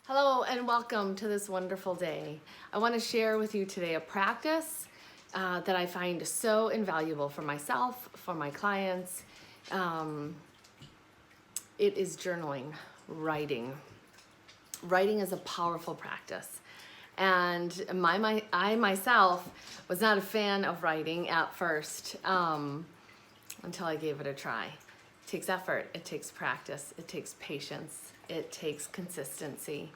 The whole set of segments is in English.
Hello and welcome to this wonderful day. I want to share with you today a practice that I find so invaluable for myself, for my clients. It is journaling, writing. Writing is a powerful practice. And I myself was not a fan of writing at first until I gave it a try. It takes effort, it takes practice, it takes patience, it takes consistency.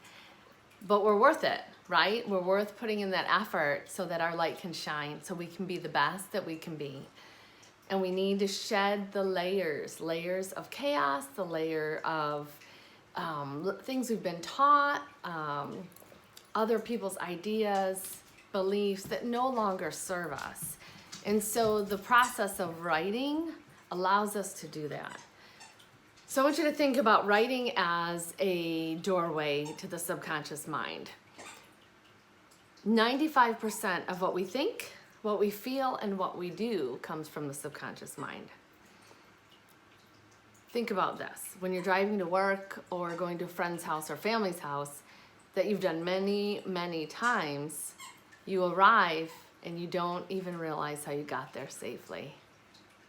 But we're worth it, right? We're worth putting in that effort so that our light can shine, so we can be the best that we can be. And we need to shed the layers of chaos, the layer of things we've been taught, other people's ideas, beliefs that no longer serve us. And so the process of writing allows us to do that. So I want you to think about writing as a doorway to the subconscious mind. 95% of what we think, what we feel, and what we do comes from the subconscious mind. Think about this. When you're driving to work or going to a friend's house or family's house that you've done many, many times, you arrive and you don't even realize how you got there safely.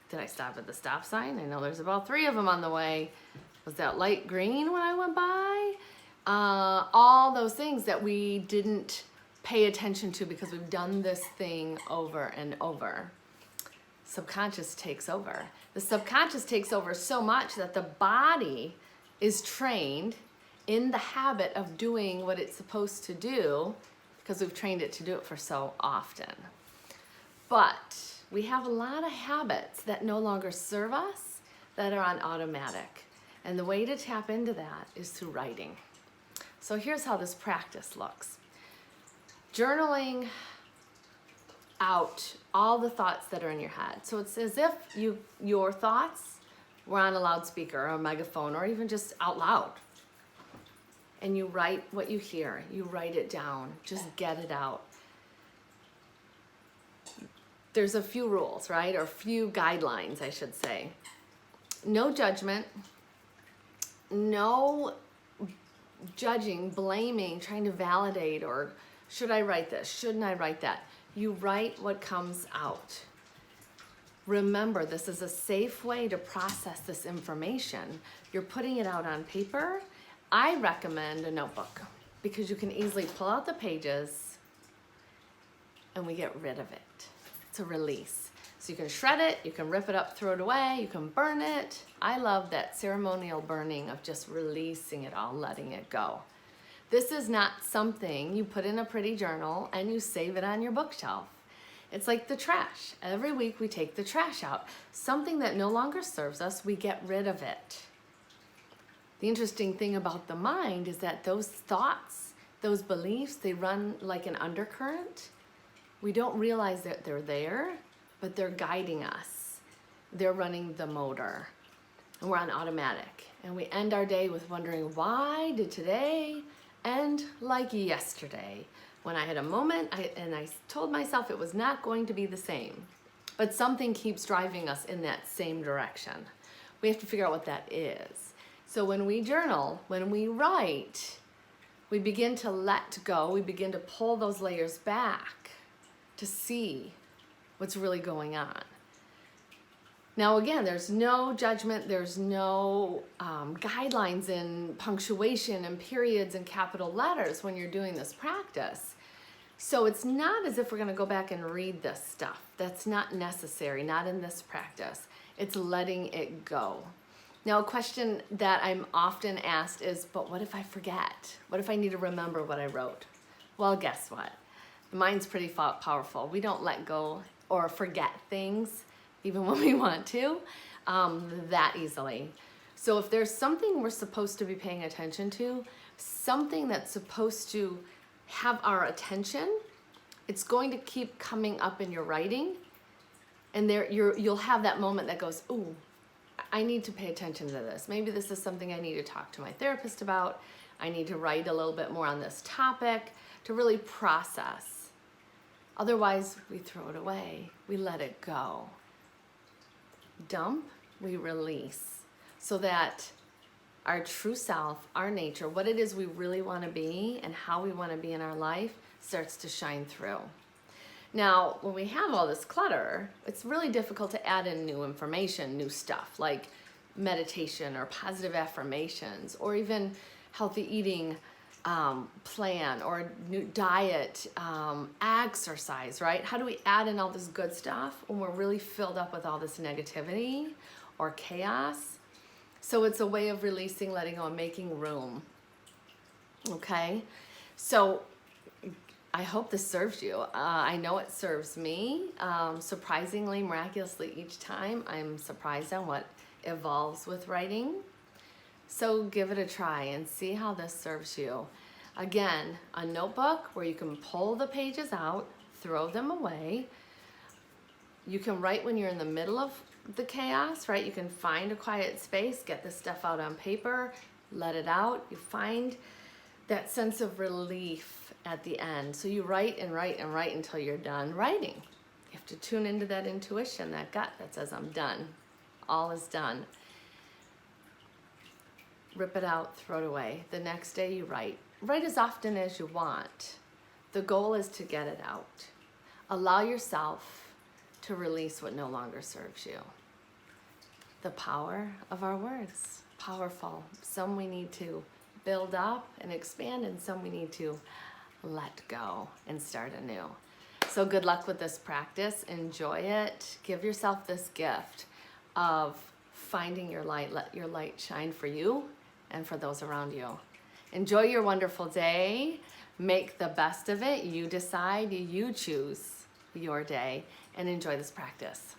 Did I stop at the stop sign? I know there's about 3 of them on the way. Was that light green when I went by? All those things that we didn't pay attention to because we've done this thing over and over. Subconscious takes over. The subconscious takes over so much that the body is trained in the habit of doing what it's supposed to do because we've trained it to do it for so often. But we have a lot of habits that no longer serve us that are on automatic. And the way to tap into that is through writing. So here's how this practice looks. Journaling out all the thoughts that are in your head. So it's as if your thoughts were on a loudspeaker or a megaphone or even just out loud. And you write what you hear. You write it down. Just get it out. There's a few rules, right? Or a few guidelines, I should say. No judgment, no judging, blaming, trying to validate, or should I write this? Shouldn't I write that? You write what comes out. Remember, this is a safe way to process this information. You're putting it out on paper. I recommend a notebook because you can easily pull out the pages and we get rid of it. It's a release. So you can shred it, you can rip it up, throw it away, you can burn it. I love that ceremonial burning of just releasing it all, letting it go. This is not something you put in a pretty journal and you save it on your bookshelf. It's like the trash. Every week we take the trash out. Something that no longer serves us, we get rid of it. The interesting thing about the mind is that those thoughts, those beliefs, they run like an undercurrent. We don't realize that they're there, but they're guiding us. They're running the motor, and we're on automatic. And we end our day with wondering, why did today end like yesterday? When I had a moment, I told myself it was not going to be the same. But something keeps driving us in that same direction. We have to figure out what that is. So when we journal, when we write, we begin to let go. We begin to pull those layers back to see what's really going on. Now again, there's no judgment, there's no guidelines in punctuation and periods and capital letters when you're doing this practice. So it's not as if we're gonna go back and read this stuff. That's not necessary, not in this practice. It's letting it go. Now a question that I'm often asked is, but what if I forget? What if I need to remember what I wrote? Well, guess what? The mind's pretty powerful. We don't let go or forget things, even when we want to, that easily. So if there's something we're supposed to be paying attention to, something that's supposed to have our attention, it's going to keep coming up in your writing, and you'll have that moment that goes, ooh, I need to pay attention to this. Maybe this is something I need to talk to my therapist about. I need to write a little bit more on this topic to really process. Otherwise, we throw it away. We let it go. Dump, we release. So that our true self, our nature, what it is we really want to be and how we want to be in our life starts to shine through. Now, when we have all this clutter, it's really difficult to add in new information, new stuff like meditation or positive affirmations or even healthy eating plan or new diet, exercise, right? How do we add in all this good stuff when we're really filled up with all this negativity or chaos? So it's a way of releasing, letting go, and making room. Okay? So I hope this serves you. I know it serves me. Surprisingly, miraculously, each time I'm surprised on what evolves with writing. So give it a try and see how this serves you. Again, a notebook where you can pull the pages out, throw them away. You can write when you're in the middle of the chaos, right? You can find a quiet space, get this stuff out on paper, let it out. You find that sense of relief at the end. So you write and write and write until you're done writing. You have to tune into that intuition, that gut that says, I'm done. All is done. Rip it out, throw it away. The next day you write. Write as often as you want. The goal is to get it out. Allow yourself to release what no longer serves you. The power of our words, powerful. Some we need to build up and expand, and some we need to let go and start anew. So good luck with this practice. Enjoy it. Give yourself this gift of finding your light. Let your light shine for you and for those around you. Enjoy your wonderful day. Make the best of it. You decide, you choose your day, and enjoy this practice.